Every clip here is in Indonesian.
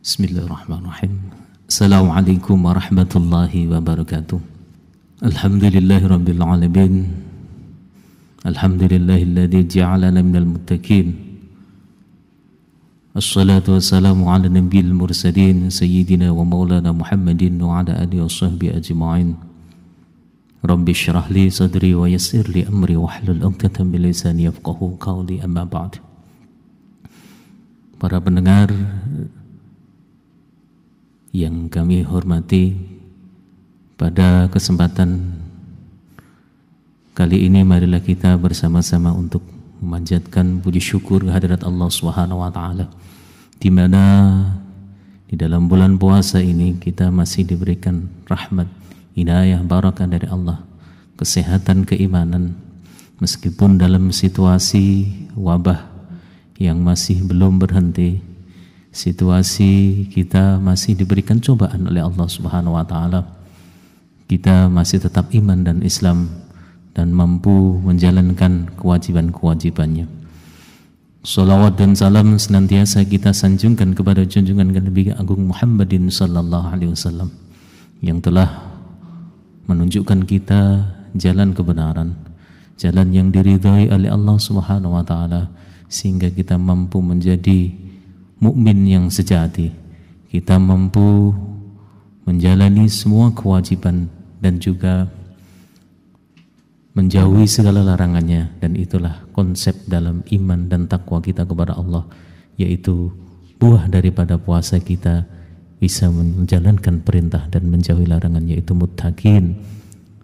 Bismillahirrahmanirrahim. Assalamualaikum warahmatullahi wabarakatuh. Alhamdulillahi rabbil alamin. Alhamdulillahilladzi ja'alana minal muttaqin. Assalatu wassalamu ala nabiyil mursalin sayyidina wa maulana Muhammadin wa ala alihi washabbihi ajma'in. Rabbi shrah li sadri wa yassir li amri wahlul 'uqdatam min lisani yafqahu qawli, amma ba'd. Para pendengar yang kami hormati, pada kesempatan kali ini marilah kita bersama-sama untuk memanjatkan puji syukur kehadirat Allah Subhanahu wa taala, di mana di dalam bulan puasa ini kita masih diberikan rahmat, inayah, barakah dari Allah, kesehatan, keimanan, meskipun dalam situasi wabah yang masih belum berhenti, situasi kita masih diberikan cobaan oleh Allah Subhanahu wa taala. Kita masih tetap iman dan Islam dan mampu menjalankan kewajiban-kewajibannya. Salawat dan salam senantiasa kita sanjungkan kepada junjungan Nabi Agung Muhammadin sallallahu alaihi wasallam, yang telah menunjukkan kita jalan kebenaran, jalan yang diridhai oleh Allah Subhanahu wa taala, sehingga kita mampu menjadi mukmin yang sejati. Kita mampu menjalani semua kewajiban dan juga menjauhi segala larangannya, dan itulah konsep dalam iman dan takwa kita kepada Allah, yaitu buah daripada puasa kita bisa menjalankan perintah dan menjauhi larangan, yaitu muttaqin,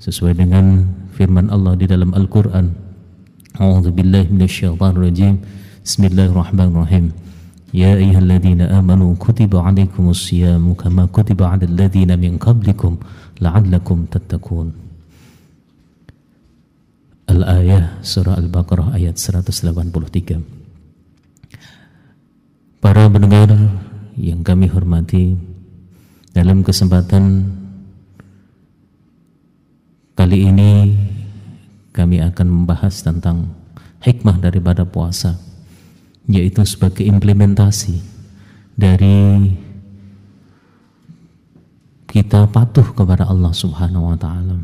sesuai dengan firman Allah di dalam Al-Qur'an. A'udzubillahi minasyaitonir rajim. Bismillahirrahmanirrahim. Ya ayyuhalladzina amanu kutiba 'alaikumus syiyamu kama kutiba 'alal ladzina min qablikum la'allakum tattaqun. Al-ayah surah Al-Baqarah ayat 183. Para pendengar yang kami hormati, dalam kesempatan kali ini kami akan membahas tentang hikmah daripada puasa, yaitu sebagai implementasi dari kita patuh kepada Allah Subhanahu wa taala,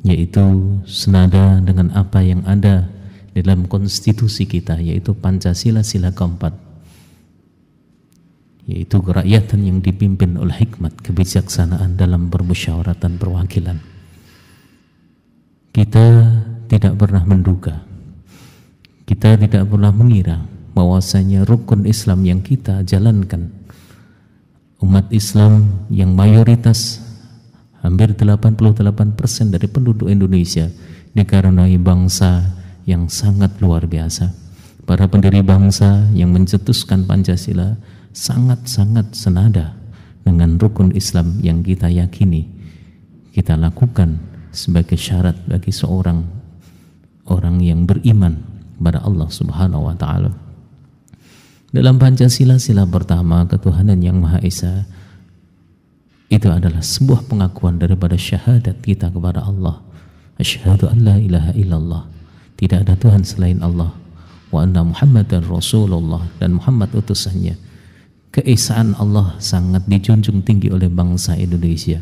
yaitu senada dengan apa yang ada dalam konstitusi kita, yaitu Pancasila sila keempat, yaitu kerakyatan yang dipimpin oleh hikmat, kebijaksanaan dalam permusyawaratan perwakilan. Kita tidak pernah menduga, kita tidak pernah mengira bahwasanya rukun Islam yang kita jalankan, umat Islam yang mayoritas hampir 88% dari penduduk Indonesia, dikarenai bangsa yang sangat luar biasa. Para pendiri bangsa yang mencetuskan Pancasila sangat-sangat senada dengan rukun Islam yang kita yakini, kita lakukan sebagai syarat bagi seorang orang yang beriman kepada Allah Subhanahu wa taala. Dalam Pancasila sila pertama, ketuhanan yang Maha Esa, itu adalah sebuah pengakuan daripada syahadat kita kepada Allah. Asyhadu an la ilaha illallah, tidak ada Tuhan selain Allah, wa anna Muhammadar Rasulullah, dan Muhammad utusannya. Keesaan Allah sangat dijunjung tinggi oleh bangsa Indonesia,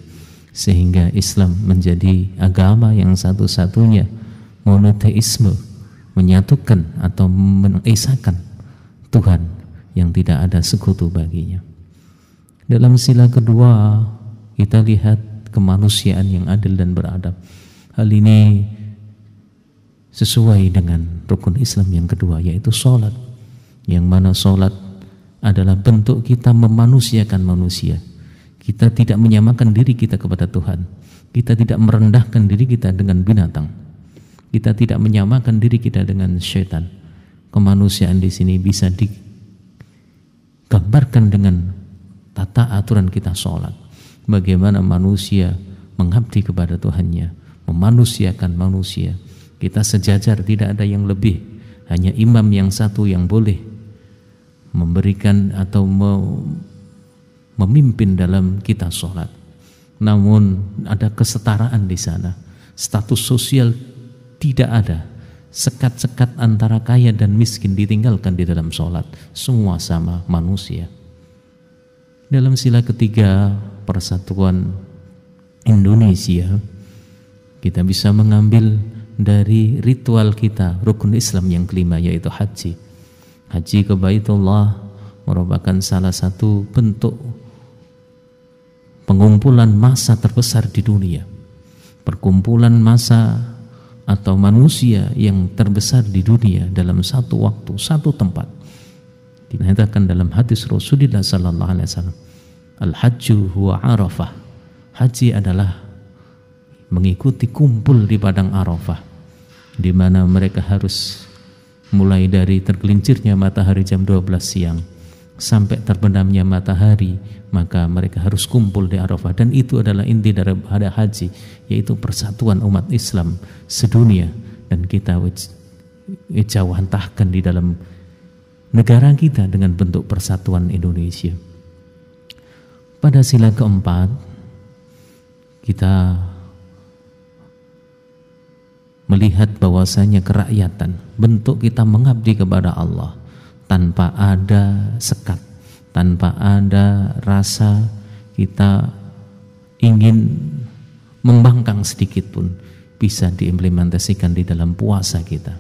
sehingga Islam menjadi agama yang satu-satunya monoteisme, menyatukan atau mengesahkan Tuhan yang tidak ada sekutu baginya. Dalam sila kedua kita lihat kemanusiaan yang adil dan beradab. Hal ini sesuai dengan rukun Islam yang kedua, yaitu sholat, yang mana sholat adalah bentuk kita memanusiakan manusia. Kita tidak menyamakan diri kita kepada Tuhan, kita tidak merendahkan diri kita dengan binatang, kita tidak menyamakan diri kita dengan syaitan. Kemanusiaan di sini bisa digambarkan dengan tata aturan kita sholat, bagaimana manusia mengabdi kepada Tuhannya, memanusiakan manusia. Kita sejajar, tidak ada yang lebih, hanya imam yang satu yang boleh memberikan atau memimpin dalam kita sholat. Namun ada kesetaraan di sana, status sosial tidak ada, sekat-sekat antara kaya dan miskin ditinggalkan di dalam sholat. Semua sama manusia. Dalam sila ketiga persatuan Indonesia, kita bisa mengambil dari ritual kita, rukun Islam yang kelima, yaitu haji. Haji ke Baitullah merupakan salah satu bentuk pengumpulan massa terbesar di dunia, perkumpulan massa atau manusia yang terbesar di dunia dalam satu waktu, satu tempat. Dinyatakan dalam hadis Rasulullah sallallahu alaihi wasallam, al-hajju huwa Arafah. Haji adalah mengikuti kumpul di padang Arafah, di mana mereka harus mulai dari tergelincirnya matahari jam 12 siang sampai terbenamnya matahari, maka mereka harus kumpul di Arafah. Dan itu adalah inti daripada haji, yaitu persatuan umat Islam sedunia. Dan kita ejawantahkan di dalam negara kita dengan bentuk persatuan Indonesia. Pada sila keempat, kita melihat bahwasanya kerakyatan, bentuk kita mengabdi kepada Allah tanpa ada sekat, tanpa ada rasa kita ingin membangkang sedikit pun, bisa diimplementasikan di dalam puasa kita.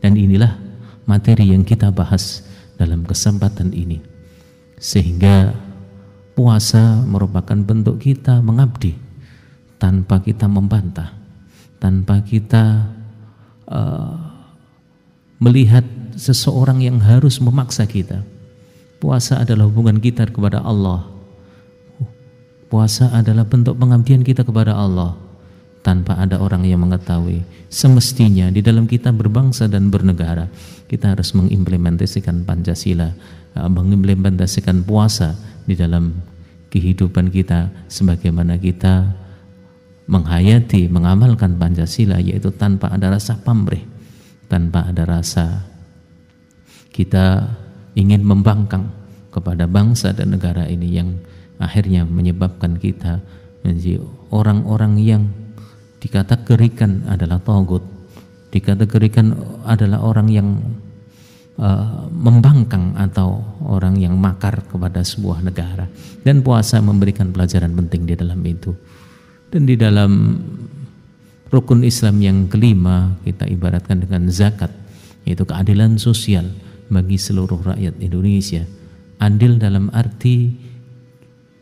Dan inilah materi yang kita bahas dalam kesempatan ini, sehingga puasa merupakan bentuk kita mengabdi tanpa kita membantah, tanpa kita melihat seseorang yang harus memaksa kita. Puasa adalah hubungan kita kepada Allah. Puasa adalah bentuk pengabdian kita kepada Allah tanpa ada orang yang mengetahui. Semestinya di dalam kita berbangsa dan bernegara, kita harus mengimplementasikan Pancasila, mengimplementasikan puasa di dalam kehidupan kita, sebagaimana kita menghayati, mengamalkan Pancasila, yaitu tanpa ada rasa pamrih, tanpa ada rasa kita ingin membangkang kepada bangsa dan negara ini, yang akhirnya menyebabkan kita menjadi orang-orang yang dikategorikan adalah tagut, dikategorikan adalah orang yang membangkang atau orang yang makar kepada sebuah negara. Dan puasa memberikan pelajaran penting di dalam itu. Dan di dalam rukun Islam yang kelima, kita ibaratkan dengan zakat, yaitu keadilan sosial bagi seluruh rakyat Indonesia. Adil dalam arti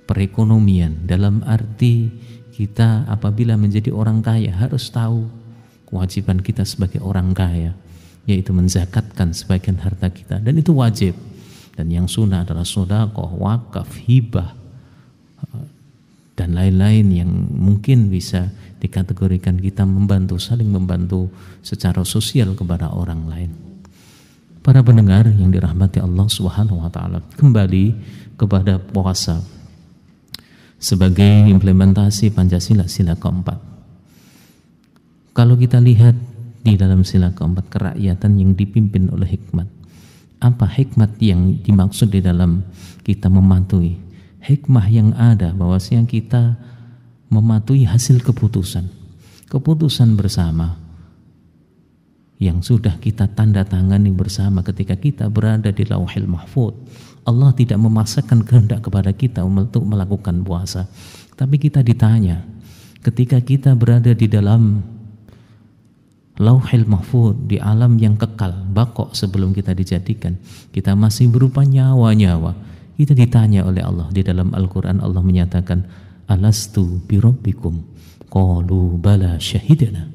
perekonomian, dalam arti kita apabila menjadi orang kaya harus tahu kewajiban kita sebagai orang kaya, yaitu menzakatkan sebagian harta kita, dan itu wajib. Dan yang sunnah adalah sedekah, wakaf, hibah, dan lain-lain yang mungkin bisa dikategorikan kita membantu, saling membantu secara sosial kepada orang lain. Para pendengar yang dirahmati Allah Subhanahu wa taala, kembali kepada puasa sebagai implementasi Pancasila sila keempat. Kalau kita lihat di dalam sila keempat, kerakyatan yang dipimpin oleh hikmat. Apa hikmat yang dimaksud di dalam kita mematuhi? Hikmah yang ada bahwasanya kita mematuhi hasil keputusan bersama yang sudah kita tanda tangani bersama ketika kita berada di Lauhil Mahfuz. Allah tidak memaksakan kehendak kepada kita untuk melakukan puasa, tapi kita ditanya ketika kita berada di dalam Lauhil Mahfuz, di alam yang kekal, bakok sebelum kita dijadikan, kita masih berupa nyawa-nyawa. Kita ditanya oleh Allah di dalam Al-Quran. Allah menyatakan, alastu birabbikum qalu bala syahidana.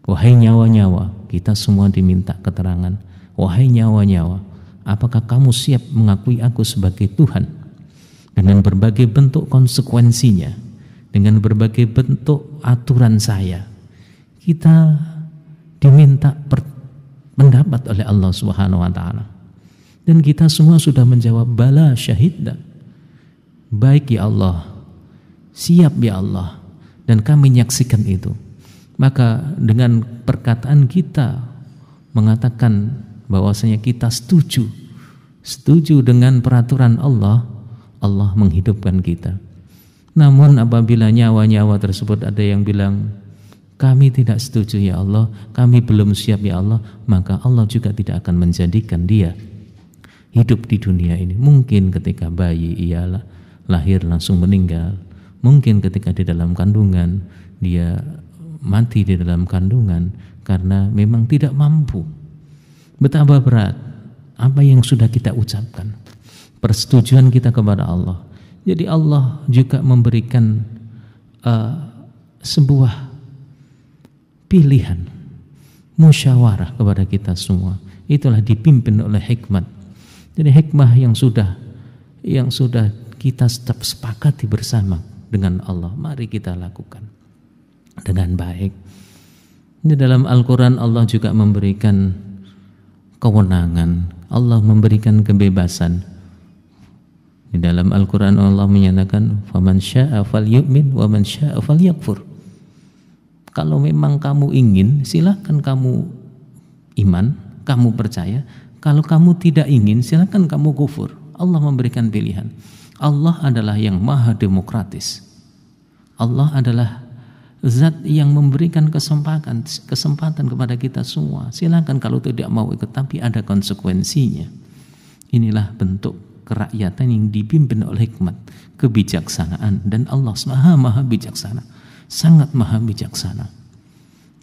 Wahai nyawa-nyawa, kita semua diminta keterangan. Wahai nyawa-nyawa, apakah kamu siap mengakui aku sebagai Tuhan? Dengan berbagai bentuk konsekuensinya, dengan berbagai bentuk aturan saya, kita diminta pendapat oleh Allah Subhanahu wa taala. Dan kita semua sudah menjawab bala syahidna. Baik ya Allah, siap ya Allah, dan kami menyaksikan itu. Maka dengan perkataan kita mengatakan bahwasanya kita setuju dengan peraturan Allah, Allah menghidupkan kita. Namun apabila nyawa-nyawa tersebut ada yang bilang, kami tidak setuju ya Allah, kami belum siap ya Allah, maka Allah juga tidak akan menjadikan dia hidup di dunia ini. Mungkin ketika bayi ialah lahir langsung meninggal, mungkin ketika di dalam kandungan dia mati di dalam kandungan karena memang tidak mampu. Betapa berat apa yang sudah kita ucapkan, persetujuan kita kepada Allah. Jadi Allah juga memberikan sebuah pilihan, musyawarah kepada kita semua. Itulah dipimpin oleh hikmat. Jadi hikmah yang sudah kita sepakati bersama dengan Allah, mari kita lakukan dengan baik. Di dalam Al-Quran Allah juga memberikan kewenangan, Allah memberikan kebebasan. Di dalam Al-Quran Allah menyatakan, "Faman syaa'a falyu'min wa man syaa'a falyakfur." Kalau memang kamu ingin, silakan kamu iman, kamu percaya. Kalau kamu tidak ingin, silakan kamu kufur. Allah memberikan pilihan. Allah adalah yang maha demokratis. Allah adalah zat yang memberikan kesempatan kepada kita semua. Silakan kalau tidak mau ikut, tapi ada konsekuensinya. Inilah bentuk kerakyatan yang dipimpin oleh hikmat, kebijaksanaan, dan Allah maha bijaksana, sangat maha bijaksana.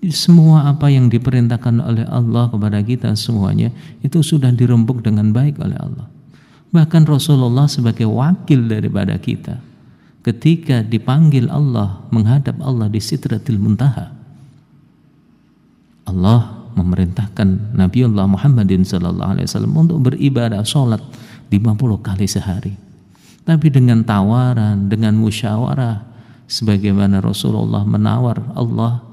Semua apa yang diperintahkan oleh Allah kepada kita semuanya itu sudah dirembuk dengan baik oleh Allah. Bahkan Rasulullah sebagai wakil daripada kita, ketika dipanggil Allah menghadap Allah di Sidratil Muntaha, Allah memerintahkan Nabiullah Muhammadin SAW untuk beribadah sholat 50 kali sehari. Tapi dengan tawaran, dengan musyawarah, sebagaimana Rasulullah menawar Allah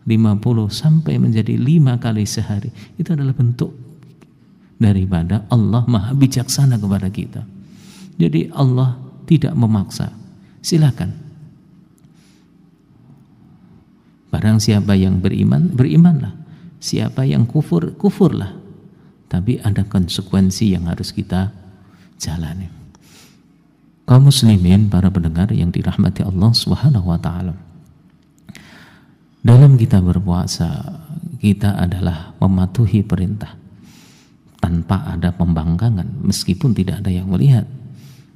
50 sampai menjadi 5 kali sehari, itu adalah bentuk daripada Allah maha bijaksana kepada kita. Jadi Allah tidak memaksa. Silakan. Barang siapa yang beriman, berimanlah. Siapa yang kufur, kufurlah. Tapi ada konsekuensi yang harus kita jalani. Kaum muslimin, para pendengar yang dirahmati Allah Subhanahu wa taala. Dalam kita berpuasa, kita adalah mematuhi perintah tanpa ada pembangkangan, meskipun tidak ada yang melihat.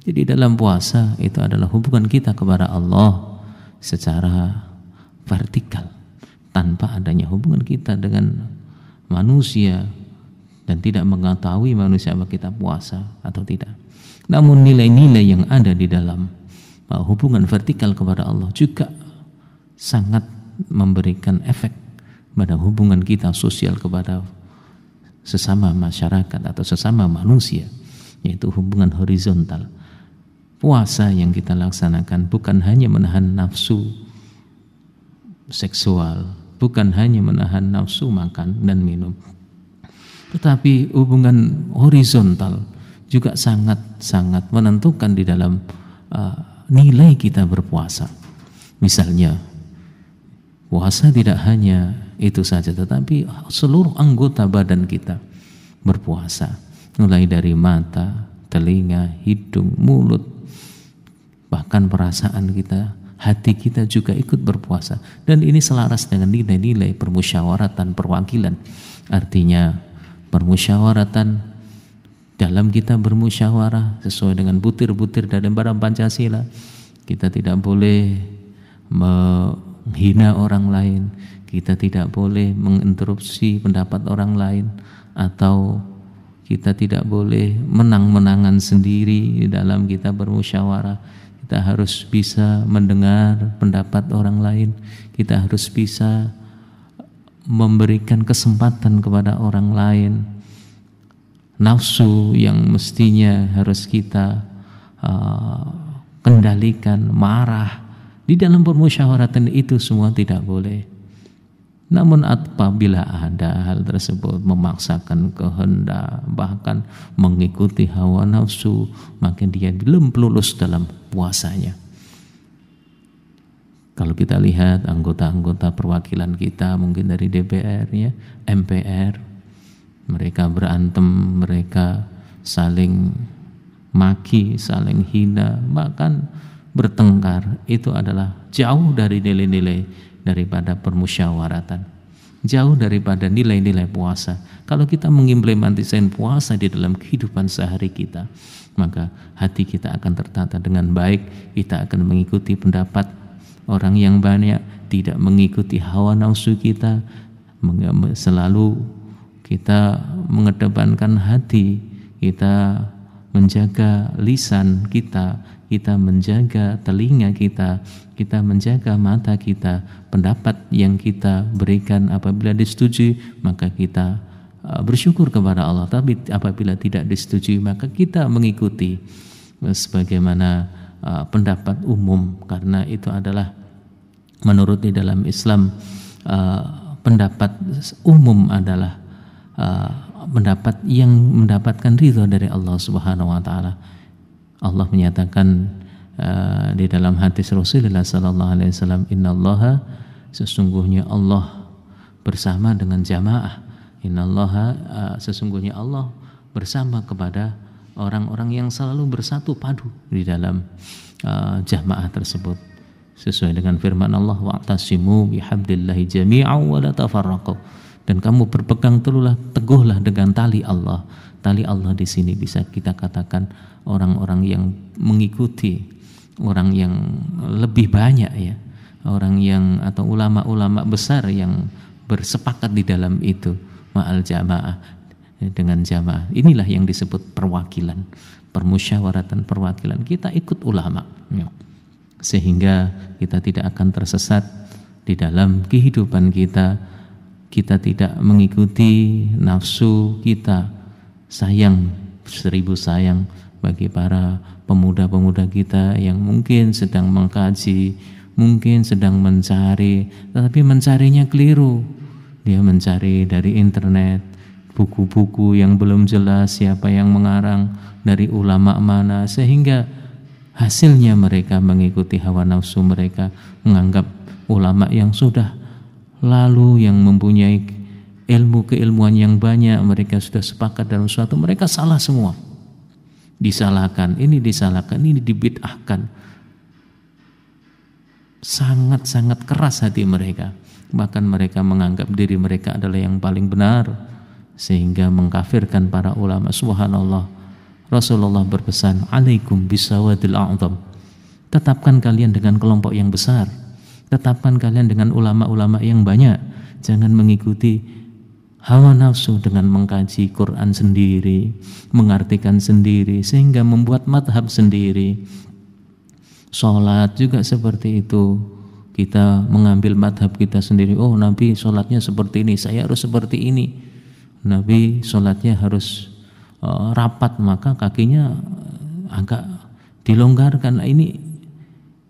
Jadi dalam puasa itu adalah hubungan kita kepada Allah secara vertikal, tanpa adanya hubungan kita dengan manusia, dan tidak mengetahui manusia apa kita puasa atau tidak. Namun nilai-nilai yang ada di dalam hubungan vertikal kepada Allah juga sangat memberikan efek pada hubungan kita sosial kepada sesama masyarakat atau sesama manusia, yaitu hubungan horizontal. Puasa yang kita laksanakan bukan hanya menahan nafsu seksual, bukan hanya menahan nafsu makan dan minum, tetapi hubungan horizontal juga sangat-sangat menentukan di dalam nilai kita berpuasa. Misalnya, puasa tidak hanya itu saja, tetapi seluruh anggota badan kita berpuasa, mulai dari mata, telinga, hidung, mulut, bahkan perasaan kita, hati kita juga ikut berpuasa. Dan ini selaras dengan nilai-nilai permusyawaratan perwakilan. Artinya permusyawaratan, dalam kita bermusyawarah sesuai dengan butir-butir dalam barang Pancasila, kita tidak boleh menghina orang lain, kita tidak boleh menginterupsi pendapat orang lain, atau kita tidak boleh menang-menangan sendiri dalam kita bermusyawarah. Kita harus bisa mendengar pendapat orang lain, kita harus bisa memberikan kesempatan kepada orang lain. Nafsu yang mestinya harus kita kendalikan, marah, di dalam permusyawaratan itu semua tidak boleh. Namun apabila ada hal tersebut memaksakan kehendak, bahkan mengikuti hawa nafsu, maka dia belum lulus dalam puasanya. Kalau kita lihat anggota-anggota perwakilan kita, mungkin dari DPR, ya, MPR, mereka berantem, mereka saling maki, saling hina, bahkan bertengkar. Itu adalah jauh dari nilai-nilai daripada permusyawaratan, jauh daripada nilai-nilai puasa. Kalau kita mengimplementasikan puasa di dalam kehidupan sehari kita, maka hati kita akan tertata dengan baik. Kita akan mengikuti pendapat orang yang banyak, tidak mengikuti hawa nafsu kita. Selalu kita mengedepankan hati, kita menjaga lisan kita, kita menjaga telinga kita, kita menjaga mata kita. Pendapat yang kita berikan apabila disetujui, maka kita bersyukur kepada Allah. Tapi apabila tidak disetujui, maka kita mengikuti sebagaimana pendapat umum, karena itu adalah menurut di dalam Islam pendapat umum adalah pendapat yang mendapatkan ridha dari Allah Subhanahu wa taala. Allah menyatakan di dalam hadis Rasulullah sallallahu alaihi wasallam, innallaha, sesungguhnya Allah bersama dengan jamaah. Innallaha, sesungguhnya Allah bersama kepada orang-orang yang selalu bersatu padu di dalam jamaah tersebut. Sesuai dengan firman Allah, wa'tasimu bihablillahi jami'an wa la tafarraqu. Dan kamu berpegang teguhlah dengan tali Allah. Tali Allah di sini bisa kita katakan orang-orang yang mengikuti, orang yang lebih banyak ya, orang yang atau ulama-ulama besar yang bersepakat di dalam itu, ma'al jamaah, dengan jamaah. Inilah yang disebut perwakilan, permusyawaratan perwakilan. Kita ikut ulama ya, sehingga kita tidak akan tersesat di dalam kehidupan kita. Kita tidak mengikuti nafsu kita. Sayang, 1000 sayang bagi para pemuda-pemuda kita yang mungkin sedang mengkaji, mungkin sedang mencari, tetapi mencarinya keliru. Dia mencari dari internet, buku-buku yang belum jelas siapa yang mengarang, dari ulama mana, sehingga hasilnya mereka mengikuti hawa nafsu mereka, menganggap ulama yang sudah lalu, yang mempunyai ilmu keilmuan yang banyak, mereka sudah sepakat dalam suatu, mereka salah semua. Disalahkan, ini disalahkan, ini dibid'ahkan. Sangat-sangat keras hati mereka. Bahkan mereka menganggap diri mereka adalah yang paling benar, sehingga mengkafirkan para ulama. Subhanallah, Rasulullah berpesan, alaikum bisawadil a'zam. Tetapkan kalian dengan kelompok yang besar, tetapkan kalian dengan ulama-ulama yang banyak. Jangan mengikuti hawa nafsu dengan mengkaji Quran sendiri, mengartikan sendiri, sehingga membuat madhab sendiri. Sholat juga seperti itu. Kita mengambil madhab kita sendiri. Oh, Nabi sholatnya seperti ini, saya harus seperti ini. Nabi sholatnya harus rapat, maka kakinya agak dilonggarkan. Ini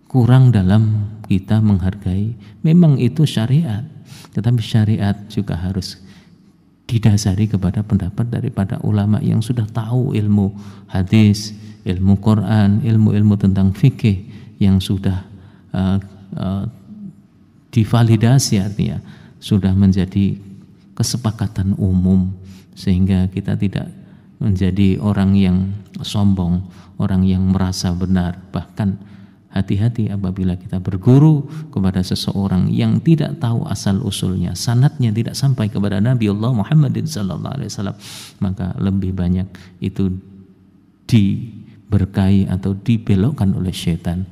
kurang dalam kita menghargai. Memang itu syariat, tetapi syariat juga harus didasari kepada pendapat daripada ulama yang sudah tahu ilmu hadis, ilmu Quran, ilmu-ilmu tentang fikih yang sudah divalidasi, artinya sudah menjadi kesepakatan umum, sehingga kita tidak menjadi orang yang sombong, orang yang merasa benar. Bahkan hati-hati apabila kita berguru kepada seseorang yang tidak tahu asal usulnya, sanadnya tidak sampai kepada Nabi Allah Muhammad SAW, maka lebih banyak itu diberkahi atau dibelokkan oleh syaitan.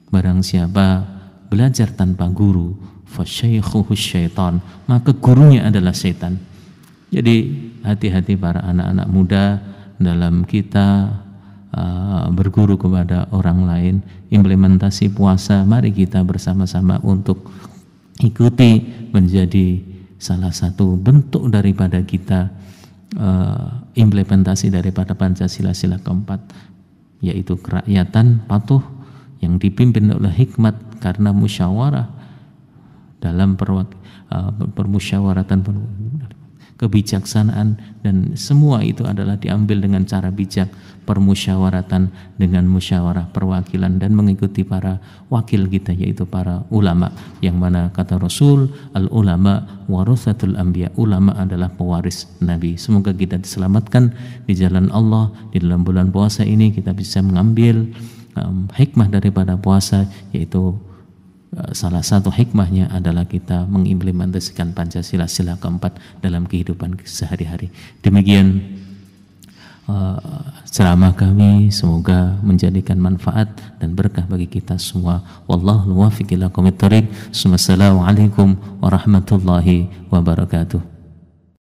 Barang siapa belajar tanpa guru, fasyaikhuhu syaitan, maka gurunya adalah syaitan. Jadi hati-hati para anak-anak muda dalam kita berguru kepada orang lain. Implementasi puasa, mari kita bersama-sama untuk ikuti, menjadi salah satu bentuk daripada kita implementasi daripada Pancasila sila keempat, yaitu kerakyatan patuh yang dipimpin oleh hikmat karena musyawarah dalam permusyawaratan, kebijaksanaan, dan semua itu adalah diambil dengan cara bijak, permusyawaratan dengan musyawarah perwakilan, dan mengikuti para wakil kita yaitu para ulama, yang mana kata Rasul, al ulama warathatul anbiya, ulama adalah pewaris Nabi. Semoga kita diselamatkan di jalan Allah di dalam bulan puasa ini, kita bisa mengambil hikmah daripada puasa, yaitu salah satu hikmahnya adalah kita mengimplementasikan Pancasila sila keempat dalam kehidupan sehari-hari. Demikian ceramah kami semoga menjadikan manfaat dan berkah bagi kita semua. Wallahu muwaffiq ila aqwamit thoriq. Wassalamualaikum warahmatullahi wabarakatuh.